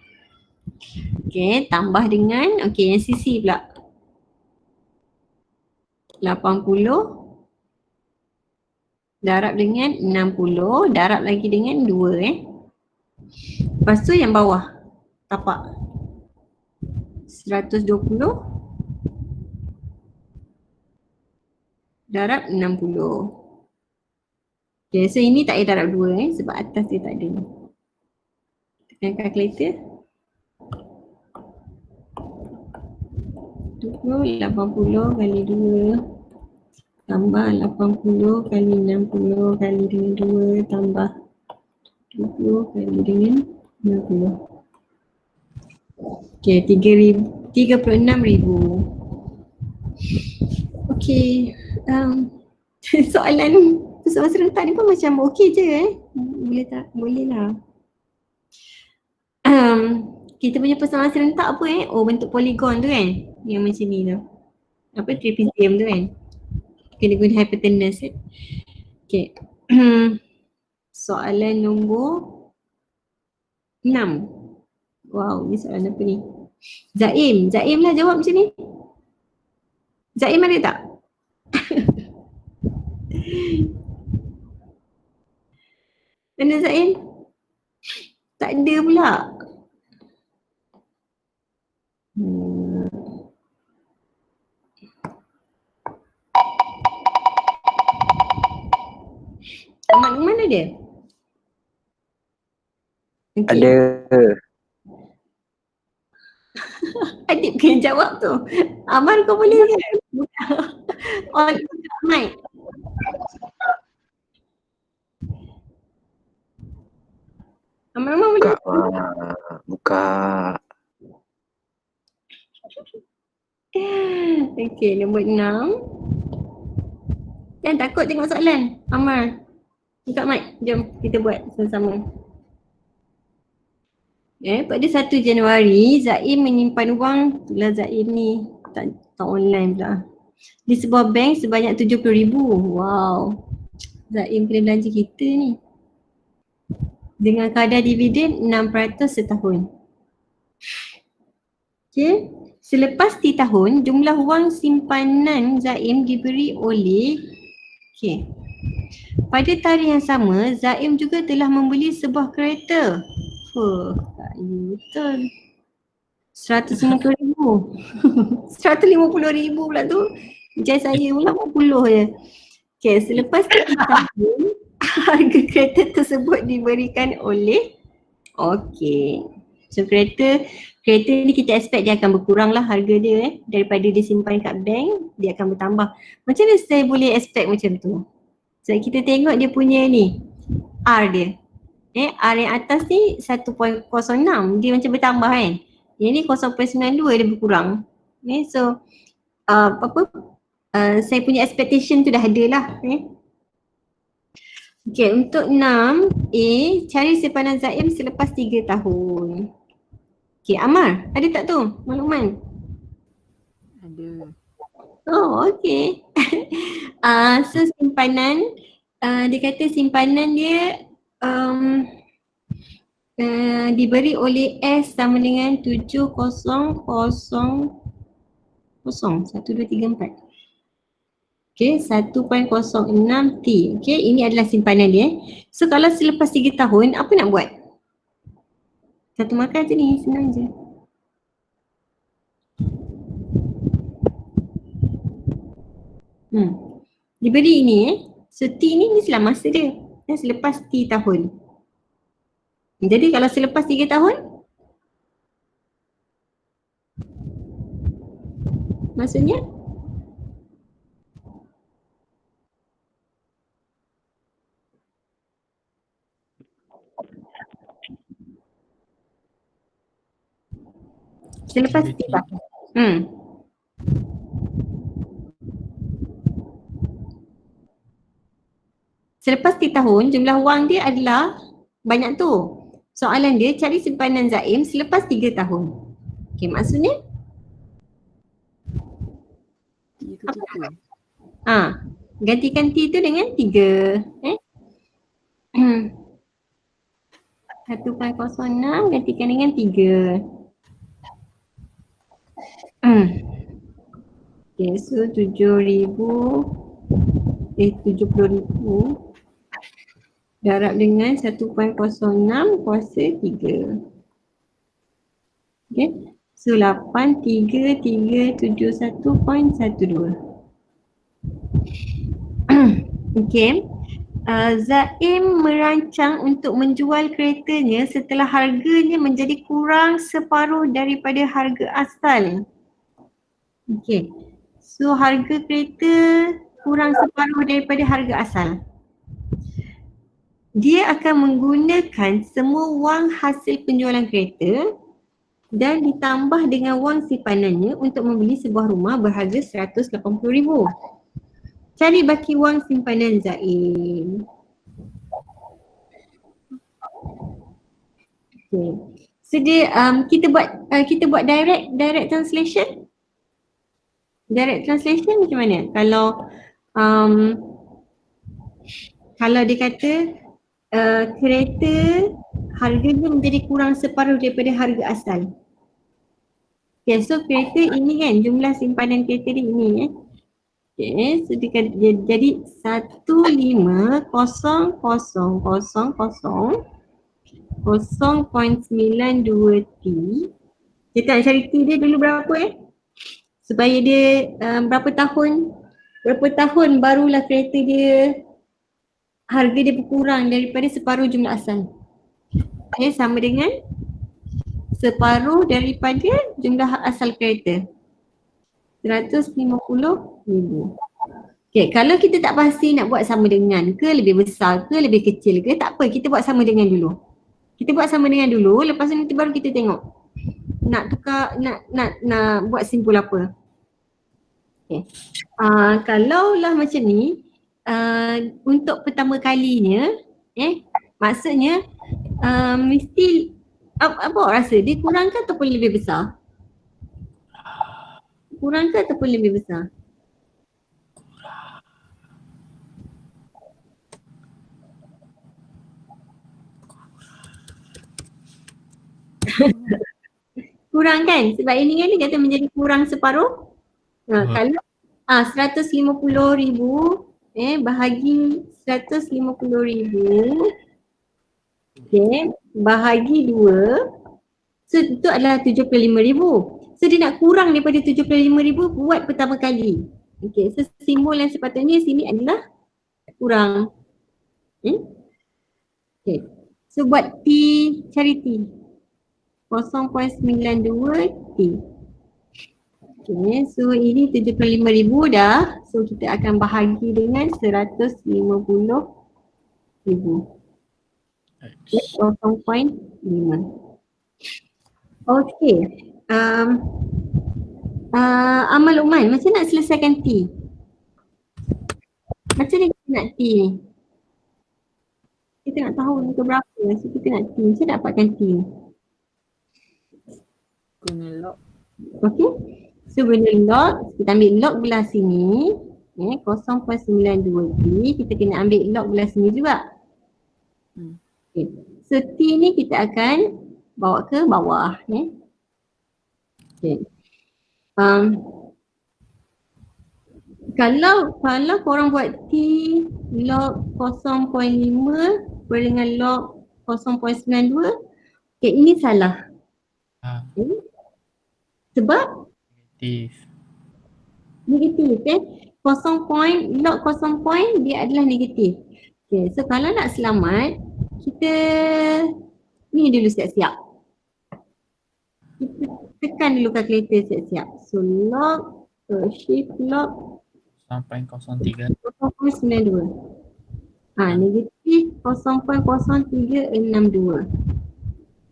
Okey, tambah dengan, okey yang sisi pula. 80 darab dengan 60, darab lagi dengan 2 Lepas tu yang bawah, tapak. 120 darab 60. Okay, so ini tak payah darab 2 sebab atas dia tak ada. Tekan kalkulator. 80 kali 2 tambah 80 kali 60 kali dengan 2 tambah 20 kali dengan 60. Okay, 36,000. Okay, soalan serentak ni pun macam okey je boleh tak? Boleh lah. Kita punya persamaan serentak apa Oh, bentuk poligon tu kan? Yang macam ni tu. Apa trapezium tu kan? Kena guna hypotenuse. Okay. Soalan nombor 6. Wow, ni soalan apa ni? Zaim lah jawab macam ni. Zaim ada tak? Mana Zaim? Tak ada pula. Ahmad mana dia? Okay. Ada. Adik kena jawab tu. Amal kau boleh kan? On mic. Amal boleh. Buka. Buka. Okay, nombor 6. Jangan takut tengok soalan. Amal. Buka mic. Jom kita buat sama-sama. Pada 1 Januari, Zaim menyimpan wang, itulah Zaim ni, tak online pula. Di sebuah bank sebanyak 70,000. Wow. Zaim kena belanja kita ni. Dengan kadar dividen 6% setahun. Okay. Selepas 3 tahun, jumlah wang simpanan Zaim diberi oleh pada tarikh yang sama, Zaim juga telah membeli sebuah kereta. Betul. 150,000. 150,000 pula tu. Jai saya pula 40 je. Okay, selepas 3 tahun, harga kereta tersebut diberikan oleh so kereta ni kita expect dia akan berkurang lah harga dia daripada dia simpan kat bank, dia akan bertambah. Macam mana saya boleh expect macam tu? So kita tengok dia punya ni, R dia. R yang atas ni 1.06, dia macam bertambah kan. Yang ni 0.92 dia berkurang. So saya punya expectation tu dah ada lah. Okay, untuk 6A, cari simpanan Zaim selepas 3 tahun. Okay, Amar, ada tak tu makluman? Ada. Oh, okay. So simpanan, dia kata simpanan dia diberi oleh S sama dengan 7000 1, 2, 3, 4. Okay, 1.06T. Okay, ini adalah simpanan dia. So kalau selepas 3 tahun, apa nak buat? Satu markah je ni, senang je. Diberi ini So T ni mestilah masa dia. Selepas T tahun. Jadi kalau selepas 3 tahun, maksudnya selepas 3 tahun. Selepas 3 tahun, jumlah wang dia adalah banyak tu. soalan dia cari simpanan Zaim selepas 3 tahun. Okey, maksudnya T tu tiga. gantikan T tu dengan 3. 1.06 gantikan dengan 3. Okay, so 70,000 darab dengan 1.06 kuasa 3. Okay, so 83371.12. Okay, Zaim merancang untuk menjual keretanya setelah harganya menjadi kurang separuh daripada harga asal. Okay, so harga kereta kurang separuh daripada harga asal. Dia akan menggunakan semua wang hasil penjualan kereta dan ditambah dengan wang simpanannya untuk membeli sebuah rumah berharga 180,000. Cari baki wang simpanan Zaim. Okay. So dia kita buat direct translation. Direct translation macam mana? Kalau dia kata kereta harganya menjadi kurang separuh daripada harga asal. Okay, so kereta ini kan jumlah simpanan kereta dia ini Okay, so dia kata, jadi 15,000,000 0.92T. Kita nak cari T dia dulu berapa supaya dia berapa tahun barulah kereta dia harga dia berkurang daripada separuh jumlah asal. Okay, sama dengan separuh daripada jumlah asal kereta 150,000. Okay, kalau kita tak pasti nak buat sama dengan ke lebih besar ke lebih kecil ke, tak apa, kita buat sama dengan dulu. Lepas tu nanti baru kita tengok nak tukar, nak buat simpul apa. Okay. Kalau lah macam ni, untuk pertama kalinya, maksudnya mesti apa awak rasa, dia kurang ke ataupun lebih besar? Kurang ke ataupun lebih besar? Kurang kan? Sebab ini kan dia kata menjadi kurang separuh. Kalau 150,000 bahagi 150,000 bahagi 2, so itu adalah 75,000. So dia nak kurang daripada 75,000 buat pertama kali. Okay, so simbol yang sepatutnya sini adalah kurang. Okay, so buat T, cari T 0.92T. Okay, so ini 75,000 dah. So kita akan bahagi dengan 150,000. Okay, 0.5. Okay. Amal Uman, macam nak selesaikan T? Macam ni kita nak T ni? Kita nak tahu muka berapa, so kita nak T. Macam nak dapatkan T? Guna log. Okay. So guna log, kita ambil log belah sini 0.92T, kita kena ambil log belah sini juga. Okay. So T ni kita akan bawa ke bawah. Okay. Kalau korang buat T log 0.5 dengan log 0.92, okay, ini salah. Okay. Sebab negatif log 0 point dia adalah negatif. Okay, so kalau nak selamat, kita ni dulu siap-siap. Kita tekan dulu kalkulator siap-siap. So log, shift log 0.03. 0.92. Negatif 0.0362.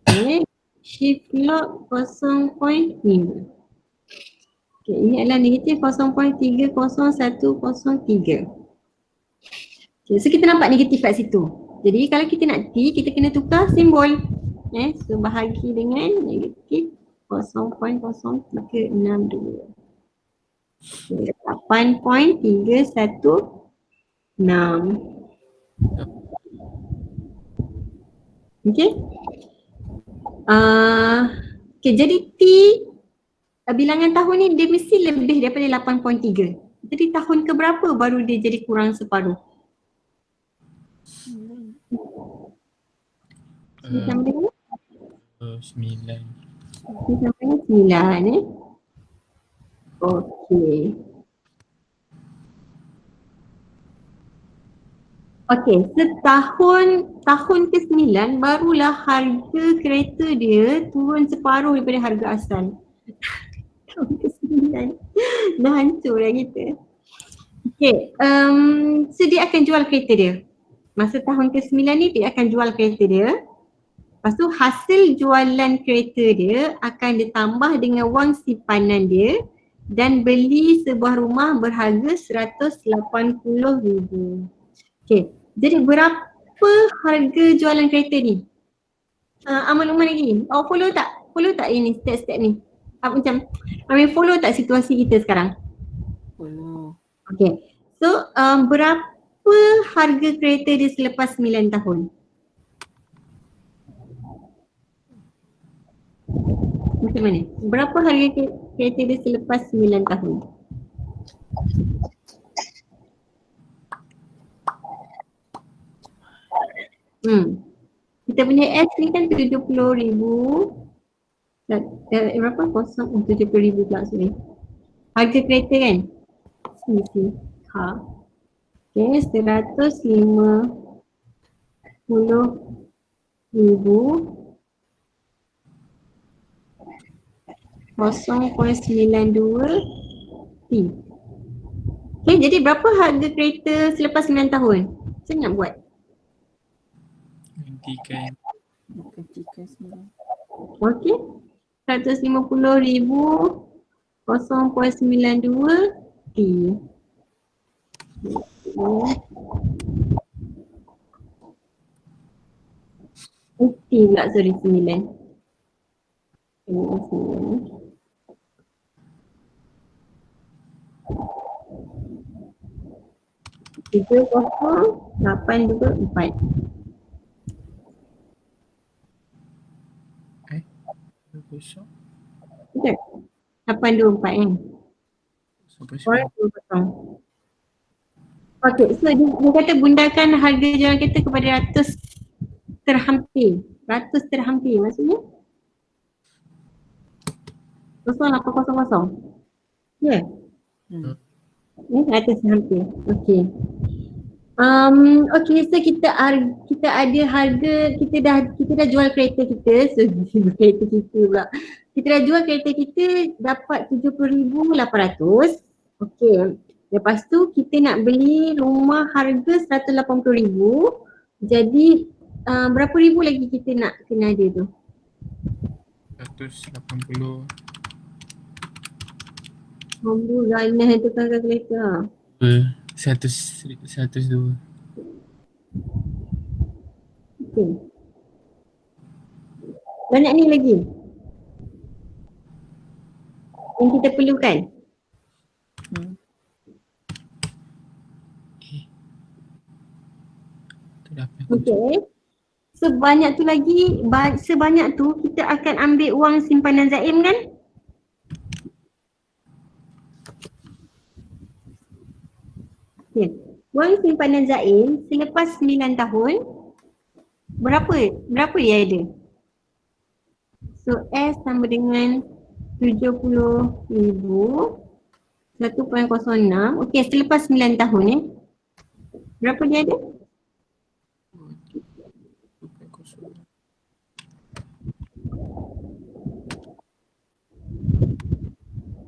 Okay, shift log 0.5. Okay, ini adalah negatif 0.30103. Okay, so kita nampak negatif kat situ. Jadi kalau kita nak T, kita kena tukar simbol. So bahagi dengan negatif 0.0362. 8.316. Okay. Okay, jadi T bilangan tahun ni dia mesti lebih daripada 8.3. Jadi tahun ke berapa baru dia jadi kurang separuh? Sama dengan 9. sama dengan 9 Okey. Okey, tahun ke-9 barulah harga kereta dia turun separuh daripada harga asal. Tahun ke-9 dah hancur dah kita. Okey, so dia akan jual kereta dia. Masa tahun ke-9 ni dia akan jual kereta dia. Lepas tu hasil jualan kereta dia akan ditambah dengan wang simpanan dia dan beli sebuah rumah berharga 180,000. Okey, jadi berapa harga jualan kereta ni? Amal Umar lagi, follow tak? Follow tak ini step-step ni? Macam, follow tak situasi kita sekarang? Follow. Okey, so berapa harga kereta dia selepas 9 tahun? Macam mana? Berapa harga kereta dia selepas 9 tahun? Kita punya S ni kan 70,000. Berapa? 70,000 pula sorry. Harga kereta kan? Sini. Okay, 150,000 0.92 T. Okay, jadi berapa harga kereta selepas 9 tahun? Saya nak buat. Gantikan. Gantikan semua. Okey. 150,000 0.92 T. T pula sorry 9. 30,824. Kosong. Betul? 824 kan? Sampai Orang 10. 2 Okey, so dia kata bundakan harga jualan kereta kepada ratus terhampir. Ratus terhampir maksudnya? 0800. Ya? Ni ratus terhampir. Okey. Okey, so kita ada harga, kita dah jual kereta kita. So kereta kita pula. Kita dah jual kereta kita dapat 70,800. Okey. Lepas tu kita nak beli rumah harga 180,000. Jadi berapa ribu lagi kita nak kena ada tu? 180. Nombor ganas tukang kalkulator. 102. Okey. Banyak ni lagi yang kita perlukan. Okey. Sebanyak tu lagi, sebanyak tu kita akan ambil wang simpanan Zaim kan? Okay. Wang simpanan Zaim selepas 9 tahun berapa dia ada? So S sama dengan 70,000 1.06. Okey, selepas 9 tahun berapa dia ada?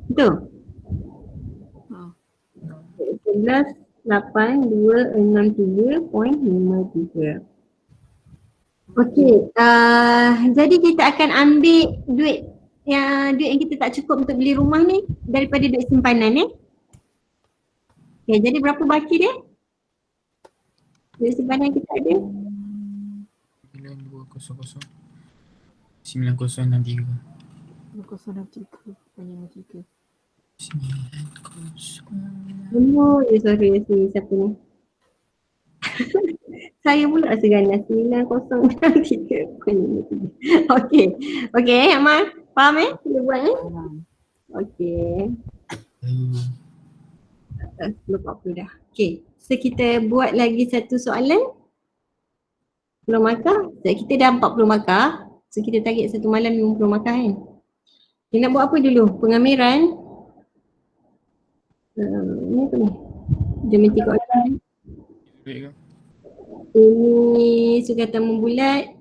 Betul? 11,8263.53. Okey, jadi kita akan ambil duit yang kita tak cukup untuk beli rumah ni daripada duit simpanan Okay, jadi berapa baki dia? Duit simpanan kita ada? 9200. 9063. 063. Panjang 3. 90. Oh, suara siapa ni? Saya pula rasa ganas 9063. Okey. Okey, Amal. Faham Boleh buat Okey. Lupa apa dah. Okey. So kita buat lagi satu soalan. 10 markah. So, kita dah 40 markah. So kita target satu malam 50 markah kan. Kita nak buat apa dulu? Pengamiran. Ni apa ni? Geometri koordinat. Duit ke? Ini sukatan membulat.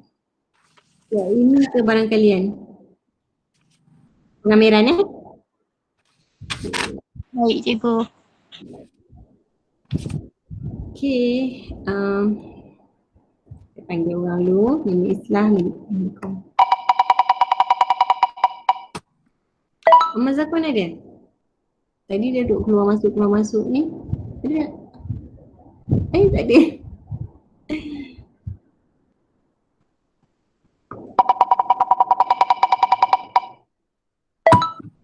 Ya, ini ke barang kalian? Pengamiran Baik cikgu. Okey. Saya panggil orang dulu. Ini Islam. Amal Zakwan ada? Tadi dia duduk keluar masuk ni. Ada tak? Tak ada.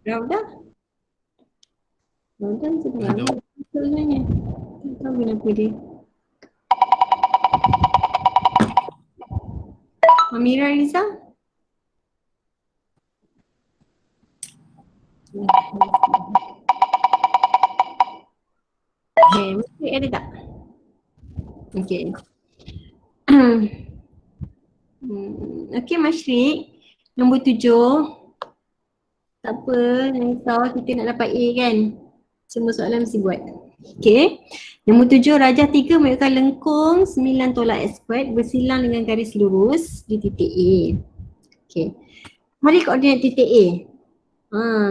Rauda? Rauda sebenarnya. Sebenarnya. Tak tahu kenapa dia. Amira Riza? Mesti ada tak? Okey. Okey Masyrik. Nombor 7. Tak apa, jangan risau, kita nak dapat A kan. Semua soalan mesti buat. Okey. Nombor 7, rajah 3 menunjukkan lengkung 9 tolak X squared bersilang dengan garis lurus di titik A. Okey. Mari koordinat titik A.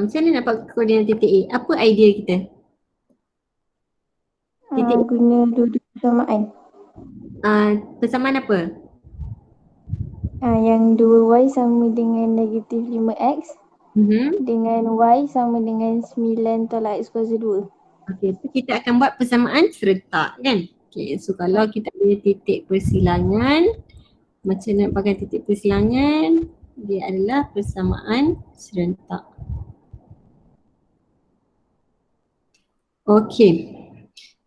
Macam mana nak dapat koordinat titik A? Apa idea kita? Guna dua-dua persamaan. Persamaan apa? Yang 2y sama dengan negatif 5x dengan y sama dengan 9 tolak x kuasa 2. Okey, so kita akan buat persamaan serentak kan? Okey, so kalau kita ada titik persilangan, macam nak pakai titik persilangan, dia adalah persamaan serentak. Okey.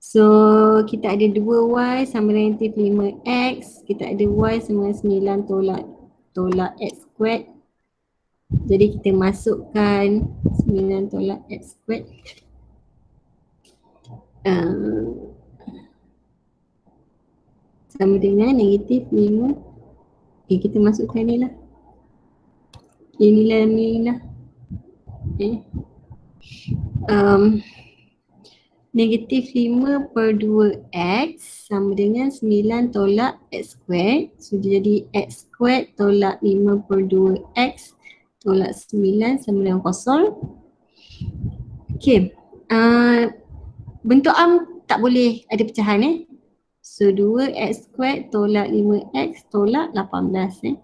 So kita ada 2y sama dengan negatif 5x, kita ada y sama dengan 9 tolak x squared. Jadi kita masukkan 9 tolak x squared. Sama dengan negatif 5. Okay, kita masukkan ni lah. Inilah ni lah. Negatif 5 per 2x sama dengan 9 tolak x squared. So dia jadi x squared tolak 5 per 2x tolak 9 sama dengan kosong. Okay. Bentuk am tak boleh ada pecahan So 2x squared tolak 5x tolak 18 ni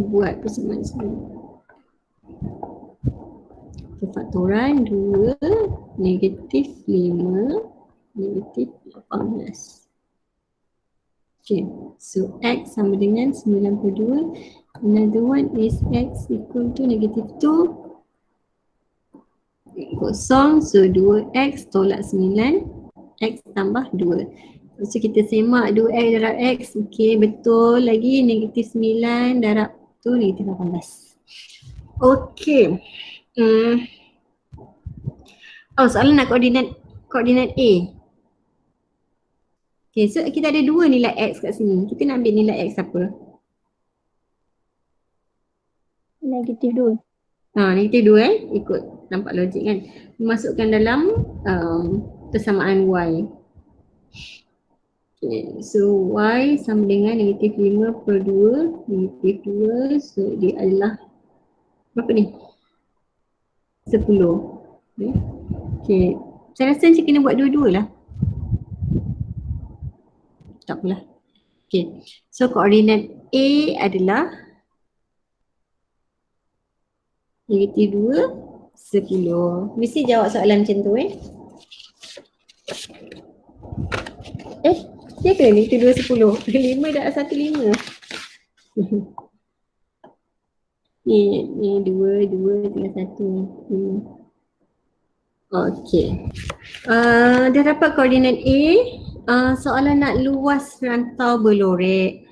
buat persamaan semua. Faktoran 2 negatif 5 negatif 18. Okay, so x sama dengan 9 per 2. Another one is x equal to negatif 2 kosong, so 2x tolak 9 x tambah 2. So kita semak 2x darab x, okey betul lagi, negatif 9 darab tu negatif 18. Okey. Soalan nak koordinat A. Okay, so kita ada dua nilai x kat sini. Kita nak ambil nilai x apa? Negatif 2. Negatif 2 ikut nampak logik kan. Masukkan dalam persamaan y. Okay, so y sama dengan negatif 5 per 2 negatif 2, so dia adalah berapa ni? 10. Okay, saya rasa macam kena buat dua-dua lah. Tak apalah. Okay, so koordinat A adalah negatif 2, 10. Mesti jawab soalan macam tu dia ke negatif 2, 10? 5 darab 1, 5. Ni dua tinggal satu ni. Okey. Dah dapat koordinat A. Soalan nak luas rantau berlorek.